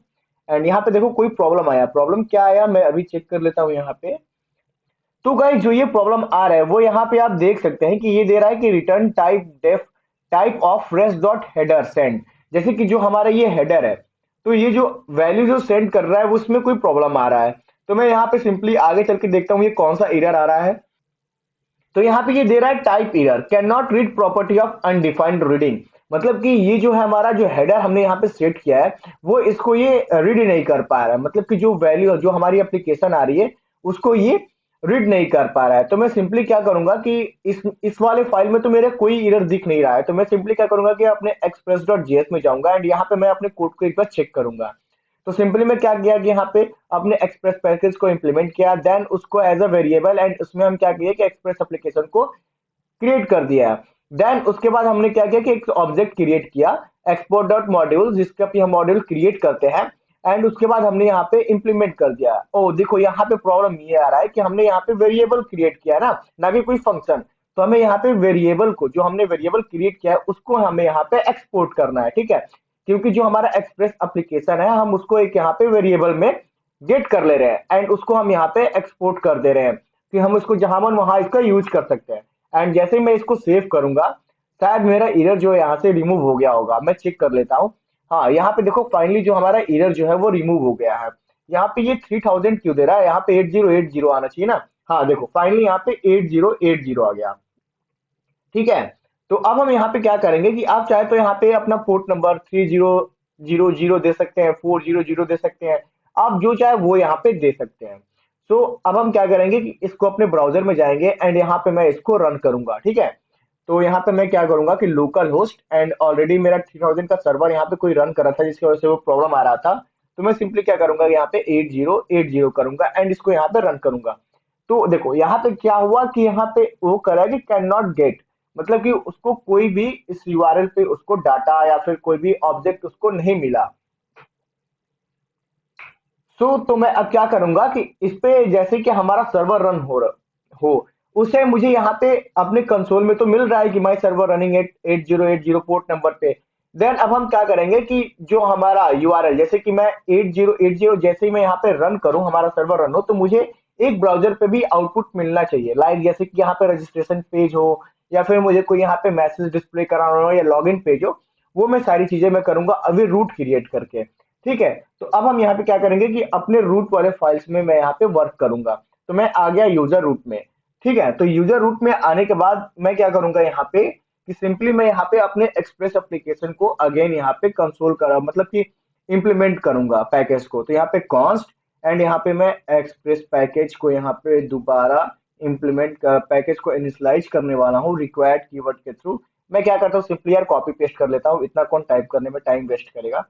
एंड यहाँ पे देखो कोई प्रॉब्लम आया। प्रॉब्लम क्या आया मैं अभी चेक कर लेता हूँ यहाँ पे। तो गाइस जो ये प्रॉब्लम आ रहा है वो यहाँ पे आप देख सकते हैं कि ये दे रहा है कि return type def type of rest dot header send. जैसे कि जो हमारा ये हेडर है, तो ये जो वैल्यू जो सेंड कर रहा है उसमें कोई प्रॉब्लम आ रहा है। तो मैं यहाँ पे सिंपली आगे चल के देखता हूँ ये कौन सा एरर आ रहा है। तो यहाँ पे ये दे रहा है type error can not read property of undefined reading. मतलब कि ये जो है हमारा जो हेडर हमने यहाँ पे सेट किया है वो इसको ये रीड नहीं कर पा रहा है। मतलब कि जो वैल्यू जो हमारी एप्लीकेशन आ रही है उसको ये रीड नहीं कर पा रहा है। तो मैं सिंपली क्या करूंगा कि इस वाले फाइल में तो मेरे कोई एरर दिख नहीं रहा है। तो मैं सिंपली क्या करूंगा कि अपने एक्सप्रेस डॉट जेएस में जाऊंगा एंड यहाँ पे मैं अपने कोड को एक बार चेक करूंगा। तो सिंपली मैं क्या किया कि यहाँ पे अपने एक्सप्रेस पैकेज को इंप्लीमेंट किया, देन उसको एज अ वेरिएबल एंड उसमें हम क्या किए कि एक्सप्रेस एप्लीकेशन को क्रिएट कर दिया। देन उसके बाद हमने क्या किया कि एक ऑब्जेक्ट क्रिएट किया एक्सपोर्ट डॉट मॉड्यूल, जिसका भी हम मॉड्यूल क्रिएट करते हैं। एंड उसके बाद हमने यहाँ पे इंप्लीमेंट कर दिया। ओ देखो यहाँ पे प्रॉब्लम ये आ रहा है कि हमने यहाँ पे वेरिएबल क्रिएट किया ना, ना कि कोई फंक्शन। तो हमें यहाँ पे वेरिएबल को, जो हमने वेरिएबल क्रिएट किया है उसको हमें यहाँ पे एक्सपोर्ट करना है, ठीक है। क्योंकि जो हमारा एक्सप्रेस एप्लीकेशन है हम उसको एक यहाँ पे वेरिएबल में गेट कर ले रहे हैं एंड उसको हम यहाँ पे एक्सपोर्ट कर दे रहे हैं कि हम उसको जहां मन वहां इसका यूज कर सकते हैं। एंड जैसे ही मैं इसको सेव करूंगा शायद मेरा एरर जो है यहाँ से रिमूव हो गया होगा। मैं चेक कर लेता हूँ। हाँ यहाँ पे देखो फाइनली जो हमारा एरर जो है वो रिमूव हो गया है। यहाँ पे ये 3000 क्यों दे रहा है, यहाँ पे 8080 आना चाहिए ना। हाँ देखो फाइनली यहाँ पे 8080 आ गया, ठीक है। तो अब हम यहाँ पे क्या करेंगे कि आप चाहे तो यहाँ पे अपना पोर्ट नंबर 3000 दे सकते हैं, 400 दे सकते हैं। आप जो चाहे वो यहाँ पे दे सकते हैं। सो अब हम क्या करेंगे कि इसको अपने ब्राउजर में जाएंगे एंड यहाँ पे मैं इसको रन करूंगा, ठीक है। तो यहाँ पे मैं क्या करूंगा कि लोकल होस्ट एंड ऑलरेडी मेरा 3000 का सर्वर यहाँ पे कोई रन कर रहा था जिसकी वजह से वो प्रॉब्लम आ रहा था। तो मैं सिंपली क्या करूंगा यहाँ पे 8080 करूंगा एंड इसको यहाँ पे रन करूंगा। तो देखो यहाँ पे क्या हुआ कि यहाँ पे वो करा कि कैन नॉट गेट, मतलब कि उसको कोई भी इस यूआरएल पे उसको डाटा या फिर कोई भी ऑब्जेक्ट उसको नहीं मिला। तो मैं अब क्या करूंगा कि इस पे जैसे कि हमारा सर्वर रन हो उसे मुझे यहाँ पे अपने कंसोल में तो मिल रहा है कि my server running at 8080 port number पे। देन अब हम क्या करेंगे कि जो हमारा यूआरएल, जैसे कि मैं 8080 जैसे ही मैं यहाँ पे रन करूं हमारा सर्वर रन हो तो मुझे एक ब्राउजर पे भी आउटपुट मिलना चाहिए। लाइक जैसे कि यहाँ पे रजिस्ट्रेशन पेज हो या फिर मुझे कोई यहाँ पे मैसेज डिस्प्ले कराना हो या लॉग इन पेज हो, वो मैं सारी चीजें मैं करूंगा अभी रूट क्रिएट करके, ठीक है। तो अब हम यहाँ पे क्या करेंगे कि अपने रूट वाले फाइल्स में मैं यहाँ पे वर्क करूंगा। तो मैं आ गया यूजर रूट में, ठीक है। तो यूजर रूट में आने के बाद मैं क्या करूंगा यहाँ पे कि सिंपली मैं यहाँ पे अपने एक्सप्रेस एप्लीकेशन को अगेन यहाँ पे कंसोल करा, मतलब कि इंप्लीमेंट करूंगा पैकेज को। तो यहाँ पे कॉन्स्ट एंड यहाँ पे मैं एक्सप्रेस पैकेज को यहाँ पे दोबारा इंप्लीमेंट पैकेज को इनिशियलाइज करने वाला हूँ रिक्वायर्ड कीवर्ड के थ्रू। मैं क्या करता हूँ सिंपली यार कॉपी पेस्ट कर लेता हूँ, इतना कौन टाइप करने में टाइम वेस्ट करेगा।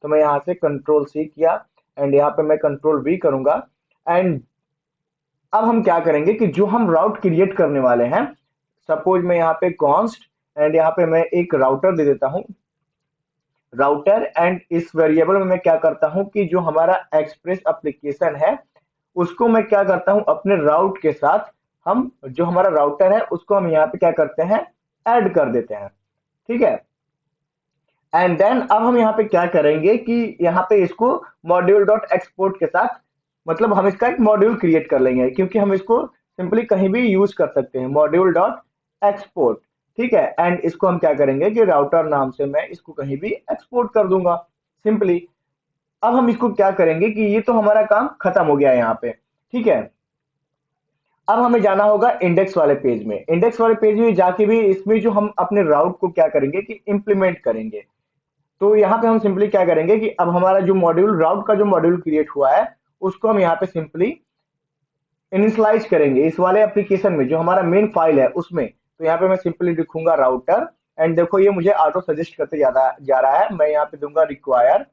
तो मैं यहाँ से कंट्रोल सी किया एंड यहाँ पे मैं कंट्रोल वी करूंगा। एंड अब हम क्या करेंगे कि जो हम राउट क्रिएट करने वाले हैं, सपोज मैं यहाँ पे कॉन्स्ट एंड यहाँ पे मैं एक राउटर दे देता हूँ राउटर। एंड इस वेरिएबल में मैं क्या करता हूँ कि जो हमारा एक्सप्रेस एप्लीकेशन है उसको मैं क्या करता हूँ अपने राउट के साथ, हम जो हमारा राउटर है उसको हम यहाँ पे क्या करते हैं ऐड कर देते हैं, ठीक है। एंड देन अब हम यहाँ पे क्या करेंगे कि यहाँ पे इसको मॉड्यूल डॉट एक्सपोर्ट के साथ, मतलब हम इसका एक मॉड्यूल क्रिएट कर लेंगे क्योंकि हम इसको सिंपली कहीं भी यूज कर सकते हैं, मॉड्यूल डॉट एक्सपोर्ट, ठीक है। एंड इसको हम क्या करेंगे कि राउटर नाम से मैं इसको कहीं भी एक्सपोर्ट कर दूंगा सिंपली। अब हम इसको क्या करेंगे कि ये तो हमारा काम खत्म हो गया है यहाँ पे, ठीक है। अब हमें जाना होगा इंडेक्स वाले पेज में। इंडेक्स वाले पेज में जाके भी इसमें जो हम अपने राउट को क्या करेंगे कि इंप्लीमेंट करेंगे। तो यहाँ पे हम सिंपली क्या करेंगे कि अब हमारा जो मॉड्यूल राउट का जो मॉड्यूल क्रिएट हुआ है उसको हम यहाँ पे सिंपली इनिशियलाइज करेंगे इस वाले एप्लीकेशन में जो हमारा मेन फाइल है उसमें। तो यहाँ पे मैं सिंपली लिखूंगा राउटर एंड देखो ये मुझे ऑटो सजेस्ट करते जा रहा है। मैं यहाँ पे दूंगा रिक्वायर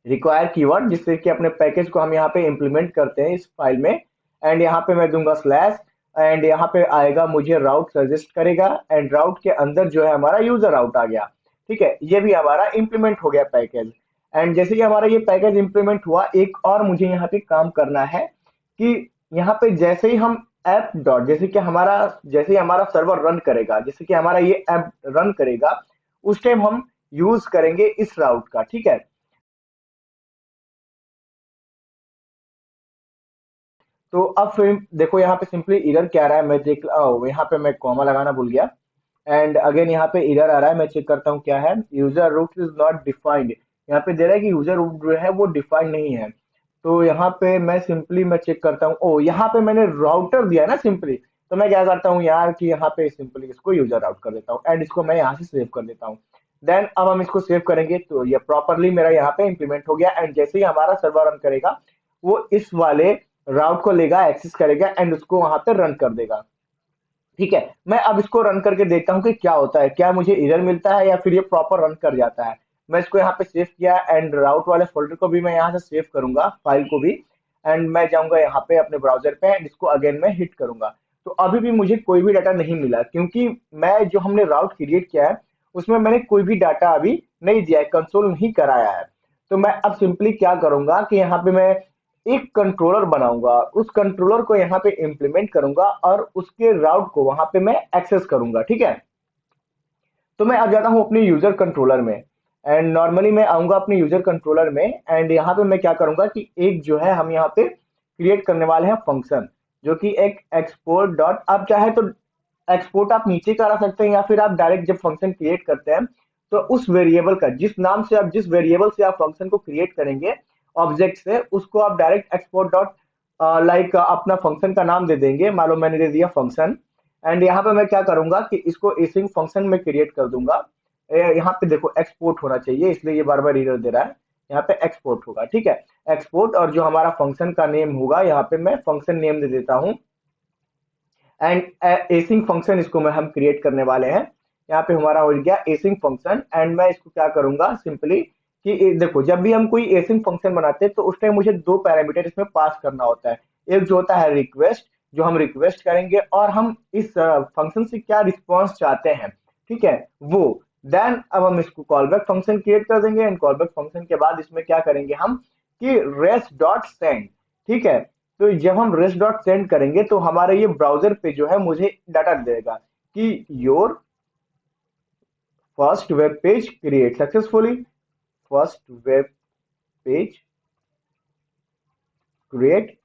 रिक्वायर कीवर्ड, जिससे कि अपने पैकेज को हम यहाँ पे इम्प्लीमेंट करते हैं इस फाइल में। एंड यहाँ पे मैं दूंगा स्लैश, एंड यहाँ पे आएगा मुझे राउट सजेस्ट करेगा, एंड राउट के अंदर जो है हमारा यूजर राउट आ गया। ठीक है, ये भी हमारा इम्प्लीमेंट हो गया पैकेज। एंड जैसे कि हमारा ये पैकेज इम्प्लीमेंट हुआ, एक और मुझे यहाँ पे काम करना है कि यहाँ पे जैसे ही हम ऐप डॉट, जैसे ही हमारा सर्वर रन करेगा, जैसे कि हमारा ये ऐप रन करेगा, उस टाइम हम यूज करेंगे इस राउट का। ठीक है, तो अब फिर देखो यहाँ पे सिंपली एरर क्या आ रहा है, मैं देख यहाँ पे मैं कॉमा लगाना भूल गया। एंड अगेन यहाँ पे एरर आ रहा है, मैं चेक करता हूँ क्या है। User route is not defined, यहाँ पे दे रहा है कि यूजर रूट जो है वो डिफाइंड नहीं है। तो यहाँ पे मैं चेक करता हूँ, ओ यहाँ पे मैंने राउटर दिया है ना सिंपली। तो मैं क्या करता हूँ यार कि यहाँ पे सिंपली इसको यूजर राउट कर देता हूँ, एंड इसको मैं यहाँ से सेव कर देता हूँ। देन अब हम इसको सेव करेंगे तो ये प्रॉपरली मेरा यहाँ पे इंप्लीमेंट हो गया। एंड जैसे ही हमारा सर्वर रन करेगा, वो इस वाले राउट को लेगा, एक्सेस करेगा, एंड उसको वहां पे रन कर देगा। ठीक है, मैं अब इसको रन करके देखता हूँ कि क्या होता है, क्या मुझे एरर मिलता है या फिर ये प्रॉपर रन कर जाता है। मैं इसको यहाँ पे सेव किया, एंड राउट वाले फोल्डर को भी मैं यहाँ से सेव करूंगा, फाइल को भी। एंड मैं जाऊंगा यहाँ पे अपने ब्राउजर पे, एंड इसको अगेन मैं हिट करूंगा। तो अभी भी मुझे कोई भी डाटा नहीं मिला, क्योंकि मैं जो हमने राउट क्रिएट किया है उसमें मैंने कोई भी डाटा अभी नहीं दिया है, कंसोल नहीं कराया है। तो मैं अब सिंपली क्या करूंगा कि यहाँ पे मैं एक कंट्रोलर बनाऊंगा, उस कंट्रोलर को यहाँ पे इम्प्लीमेंट करूंगा, और उसके राउट को वहां पे मैं एक्सेस करूंगा। ठीक है, तो मैं आ जाता हूँ अपने यूजर कंट्रोलर में। एंड नॉर्मली मैं आऊंगा अपने यूजर कंट्रोलर में, एंड यहाँ पे मैं क्या करूंगा कि एक जो है हम यहाँ पे क्रिएट करने वाले हैं फंक्शन, जो कि एक एक्सपोर्ट डॉट, आप चाहे तो एक्सपोर्ट आप नीचे करा सकते हैं, या फिर आप डायरेक्ट जब फंक्शन क्रिएट करते हैं तो उस वेरिएबल का, जिस वेरिएबल से आप फंक्शन को क्रिएट करेंगे ऑब्जेक्ट से, उसको आप डायरेक्ट एक्सपोर्ट डॉट लाइक अपना फंक्शन का नाम दे देंगे। मान लो मैंने दे दिया फंक्शन, एंड यहाँ पे मैं क्या करूंगा कि इसको एसिंग फंक्शन में क्रिएट कर दूंगा। यहाँ पे देखो एक्सपोर्ट होना चाहिए, इसलिए ये बार बार एरर दे रहा है। यहाँ पे एक्सपोर्ट होगा, ठीक है, एक्सपोर्ट। और जो हमारा फंक्शन का नेम होगा, यहाँ पे मैं फंक्शन नेम दे देता हूँ। एंड एसिंग फंक्शन इसको मैं हम क्रिएट करने वाले हैं। यहाँ पे हमारा हो गया एसिंग फंक्शन। एंड मैं इसको क्या करूंगा सिंपली कि देखो, जब भी हम कोई एसिंग फंक्शन बनाते हैं तो उस टाइम मुझे दो पैरामीटर इसमें पास करना होता है। एक जो होता है रिक्वेस्ट, जो हम रिक्वेस्ट करेंगे, और हम इस फंक्शन से क्या रिस्पॉन्स चाहते हैं, ठीक है, वो। देन अब हम इसको कॉल बैक फंक्शन क्रिएट कर देंगे, एंड कॉल बैक फंक्शन के बाद इसमें क्या करेंगे हम कि रेस्ट डॉट सेंड। ठीक है, तो जब हम रेस्ट डॉट सेंड करेंगे तो हमारे ये ब्राउजर पे जो है मुझे डाटा देगा कि your first web page create successfully, first web page create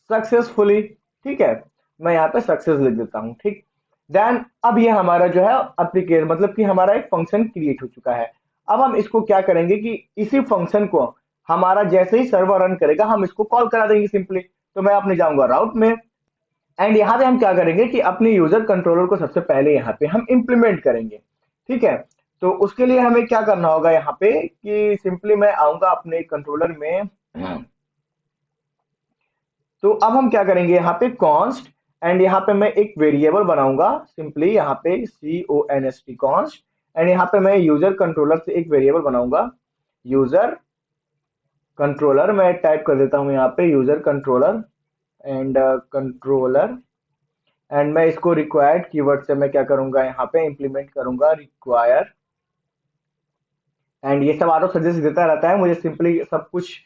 successfully. ठीक है, मैं यहाँ पे सक्सेस लिख देता हूँ। ठीक, देन अब ये हमारा जो है एप्लीकेशन, मतलब कि हमारा एक फंक्शन क्रिएट हो चुका है। अब हम इसको क्या करेंगे कि इसी फंक्शन को हमारा जैसे ही सर्वर रन करेगा हम इसको कॉल करा देंगे सिंपली। तो मैं अपने जाऊंगा राउट में, एंड यहाँ पे हम क्या करेंगे कि अपने यूजर कंट्रोलर को सबसे पहले यहाँ पे हम इंप्लीमेंट करेंगे। ठीक है, तो उसके लिए हमें क्या करना होगा यहाँ पे कि सिंपली मैं आऊंगा अपने कंट्रोलर में। तो अब हम क्या करेंगे यहाँ पे कॉन्स्ट, एंड यहाँ पे मैं एक वेरिएबल बनाऊंगा सिंपली, यहाँ पे CONST कॉन्स्ट। एंड यहाँ पे मैं यूजर कंट्रोलर से एक वेरिएबल बनाऊंगा, यूजर कंट्रोलर। मैं टाइप कर देता हूँ यहाँ पे user controller, and controller. And मैं इसको रिक्वायर्ड कीवर्ड से मैं क्या करूंगा यहाँ पे इंप्लीमेंट करूंगा रिक्वायर। एंड ये सब ऑटो सजेस्ट देता रहता है मुझे, सिंपली सब कुछ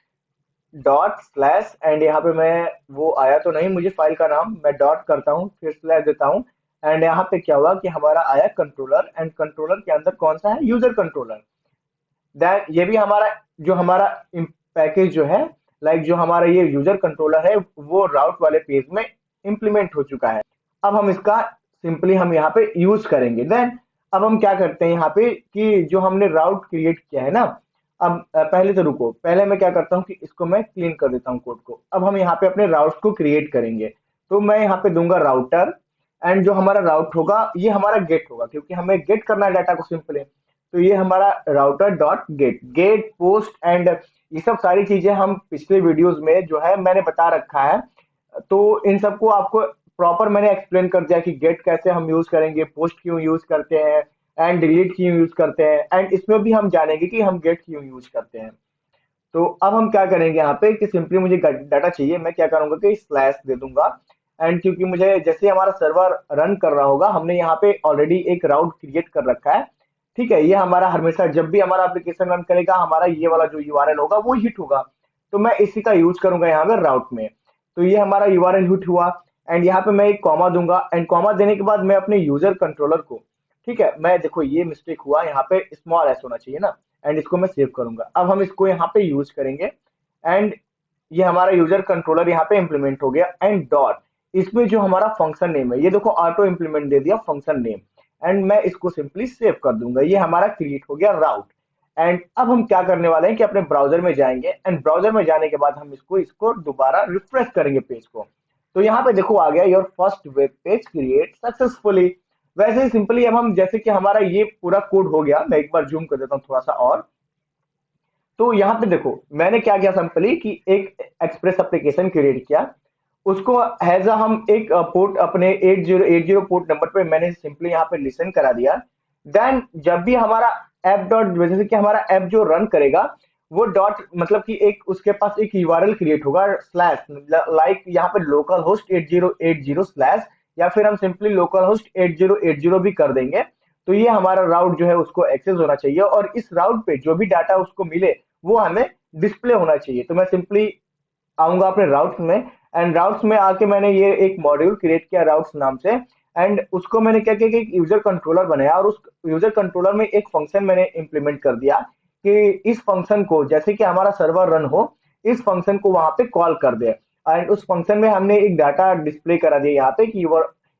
डॉट स्लैश। एंड यहाँ पे मैं वो आया तो नहीं मुझे फाइल का नाम, मैं डॉट करता हूँ फिर स्लैश देता हूँ। एंड यहाँ पे क्या हुआ कि हमारा आया कंट्रोलर, एंड कंट्रोलर के अंदर कौन सा है, यूजर कंट्रोलर। दैन ये भी हमारा जो हमारा पैकेज जो है, लाइक जो हमारा ये यूजर कंट्रोलर है वो राउट वाले पेज में इंप्लीमेंट हो चुका है। अब हम इसका सिंपली हम यहाँ पे यूज करेंगे। देन अब हम क्या करते हैं यहाँ पे कि जो हमने राउट क्रिएट किया है ना, अब पहले तो रुको, पहले मैं क्या करता हूँ कि इसको मैं क्लीन कर देता हूँ कोड को। अब हम यहाँ पे अपने राउट्स को क्रिएट करेंगे। तो मैं यहाँ पे दूंगा राउटर, एंड जो हमारा राउट होगा ये हमारा गेट होगा, क्योंकि हमें गेट करना है डाटा को सिंपली। तो ये हमारा router dot gate, get post and ये सब सारी चीजें हम पिछले वीडियोस में जो है मैंने बता रखा है। तो इन सबको आपको प्रॉपर मैंने एक्सप्लेन कर दिया कि गेट कैसे हम यूज करेंगे, पोस्ट क्यों यूज करते हैं, एंड डिलीट क्यों यूज करते हैं, एंड इसमें भी हम जानेंगे कि हम गेट क्यों यूज करते हैं। तो अब हम क्या करेंगे यहाँ पे कि सिंपली मुझे डाटा चाहिए, मैं क्या करूंगा कि स्लैश दे दूंगा। एंड क्योंकि मुझे जैसे ही हमारा सर्वर रन कर रहा होगा, हमने यहाँ पे ऑलरेडी एक राउट क्रिएट कर रखा है। ठीक है, ये हमारा हमेशा जब भी हमारा एप्लीकेशन रन करेगा, हमारा ये वाला जो यूआरएल होगा वो हिट होगा। तो मैं इसी का यूज करूंगा यहाँ पे राउट में। तो ये हमारा यूआरएल हिट हुआ, एंड यहाँ पे मैं एक कॉमा दूंगा, एंड कॉमा देने के बाद मैं अपने यूजर कंट्रोलर को, ठीक है, मैं देखो ये मिस्टेक हुआ, यहाँ पे स्मॉल एस होना चाहिए ना, एंड इसको मैं सेव करूंगा। अब हम इसको यहाँ पे यूज करेंगे, एंड ये हमारा यूजर कंट्रोलर यहाँ पे इंप्लीमेंट हो गया। एंड डॉट, इसमें जो हमारा फंक्शन नेम है, ये देखो ऑटो इंप्लीमेंट दे दिया फंक्शन नेम, एंड मैं इसको सिंपली सेव कर दूंगा। ये हमारा क्रिएट हो गया राउट। एंड अब हम क्या करने वाले हैं कि अपने ब्राउजर में जाएंगे, एंड ब्राउजर में जाने के बाद हम इसको इसको दोबारा रिफ्रेश करेंगे पेज को। तो यहाँ पे देखो आ गया your first web page create successfully. वैसे ही सिंपली अब हम जैसे कि हमारा ये पूरा कोड हो गया, मैं एक बार जूम कर देता हूँ थोड़ा सा और। तो यहाँ पे देखो मैंने क्या किया सिंपली कि एक एक्सप्रेस एप्लीकेशन क्रिएट किया, उसको एज हम एक पोर्ट अपने 8080 पोर्ट नंबर पे मैंने सिंपली यहाँ पे लिसन करा दिया। देन जब भी हमारा ऐप डॉट, जैसे कि हमारा ऐप जो रन करेगा, वो डॉट मतलब कि एक उसके पास एक यूआरएल क्रिएट होगा स्लैश, लाइक यहाँ पे लोकल होस्ट 8080 स्लैश, या फिर हम सिंपली लोकल होस्ट 8080 भी कर देंगे। तो ये हमारा राउट जो है उसको एक्सेस होना चाहिए, और इस राउट पे जो भी डाटा उसको मिले वो हमें डिस्प्ले होना चाहिए। तो मैं सिंपली आऊंगा अपने राउट्स में, एंड राउट्स में आके मैंने ये एक मॉड्यूल क्रिएट किया राउट्स नाम से। एंड उसको मैंने क्या किया कि एक यूजर कंट्रोलर बनाया, और उस यूजर कंट्रोलर में एक फंक्शन मैंने इंप्लीमेंट कर दिया कि इस फंक्शन को जैसे कि हमारा सर्वर रन हो, इस फंक्शन को वहां पे कॉल कर दे। एंड उस फंक्शन में हमने एक डाटा डिस्प्ले करा दिया यहाँ पे कि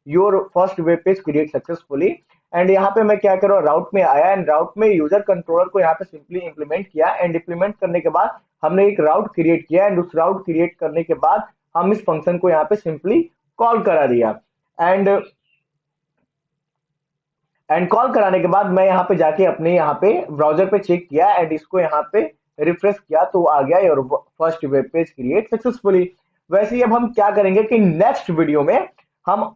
your first web page create successfully. And यहाँ पे मैं क्या करूँ, राउट में आया, एंड राउट में यूजर कंट्रोलर को यहाँ पे सिंपली इंप्लीमेंट किया, एंड इंप्लीमेंट करने के बाद हमने एक राउट क्रिएट किया, एंड उस राउट क्रिएट करने के बाद हम इस फंक्शन को यहाँ पे सिंपली कॉल करा दिया। एंड कॉल कराने के बाद मैं यहाँ पे जाके अपने यहाँ पे ब्राउजर पे चेक किया, एंड इसको यहाँ पे रिफ्रेश किया, तो आ गया your first web page create successfully. वैसे ही अब हम क्या करेंगे कि नेक्स्ट वीडियो में हम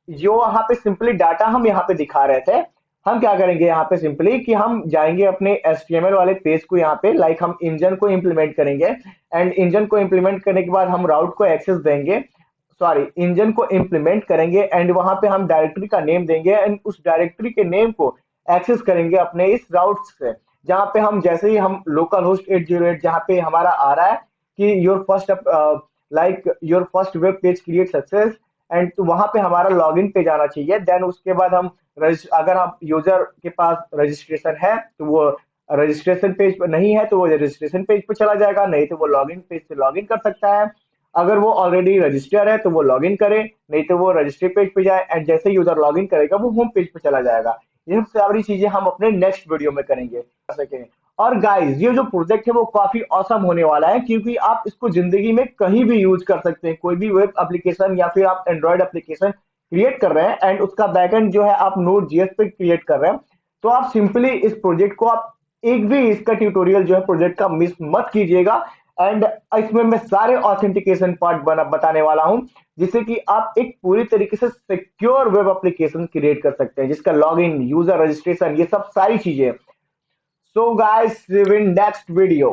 जो वहां पे सिंपली डाटा हम यहाँ पे दिखा रहे थे, हम क्या करेंगे यहाँ पे सिंपली कि हम जाएंगे अपने HTML वाले पेज को, यहाँ पे लाइक हम इंजन को इंप्लीमेंट करेंगे, एंड इंजन को इंप्लीमेंट करने के बाद हम राउट को एक्सेस देंगे, सॉरी इंजन को इंप्लीमेंट करेंगे, एंड वहां पे हम डायरेक्टरी का नेम देंगे, एंड उस डायरेक्टरी के नेम को एक्सेस करेंगे अपने इस राउट से, जहां पे हम जैसे ही हम लोकल होस्ट 808 जहां पे हमारा आ रहा है कि your first like your first web page create success, and तो वहां पे हमारा लॉगिन पेज आना चाहिए। देन उसके बाद हम अगर आप यूजर के पास रजिस्ट्रेशन है तो वो रजिस्ट्रेशन पेज पर, नहीं है तो वो रजिस्ट्रेशन पेज पे चला जाएगा, नहीं तो वो लॉगिन पेज से लॉगिन कर सकता है। अगर वो ऑलरेडी रजिस्टर है तो वो लॉगिन करे, नहीं तो वो रजिस्ट्री पेज पे जाए, एंड जैसे यूजर लॉगिन करेगा वो होम पेज पे चला जाएगा। ये सब सारी चीजें हम अपने नेक्स्ट वीडियो में करेंगे कर सकें। और गाइस ये जो प्रोजेक्ट है वो काफी ऑसम होने वाला है, क्योंकि आप इसको जिंदगी में कहीं भी यूज कर सकते हैं, कोई भी वेब एप्लीकेशन या फिर आप एंड्रॉइड एप्लीकेशन क्रिएट कर रहे हैं, एंड उसका बैकएंड जो है आप नोड जीएस पे क्रिएट कर रहे हैं, तो आप सिंपली इस प्रोजेक्ट को आप एक भी इसका ट्यूटोरियल जो है प्रोजेक्ट का मिस मत कीजिएगा। एंड इसमें मैं सारे ऑथेंटिकेशन पार्ट बताने वाला हूं, जिससे कि आप एक पूरी तरीके से सिक्योर वेब एप्लीकेशन क्रिएट कर सकते हैं, जिसका लॉगिन, यूजर रजिस्ट्रेशन, ये सब सारी चीजें। So guys see you in next video.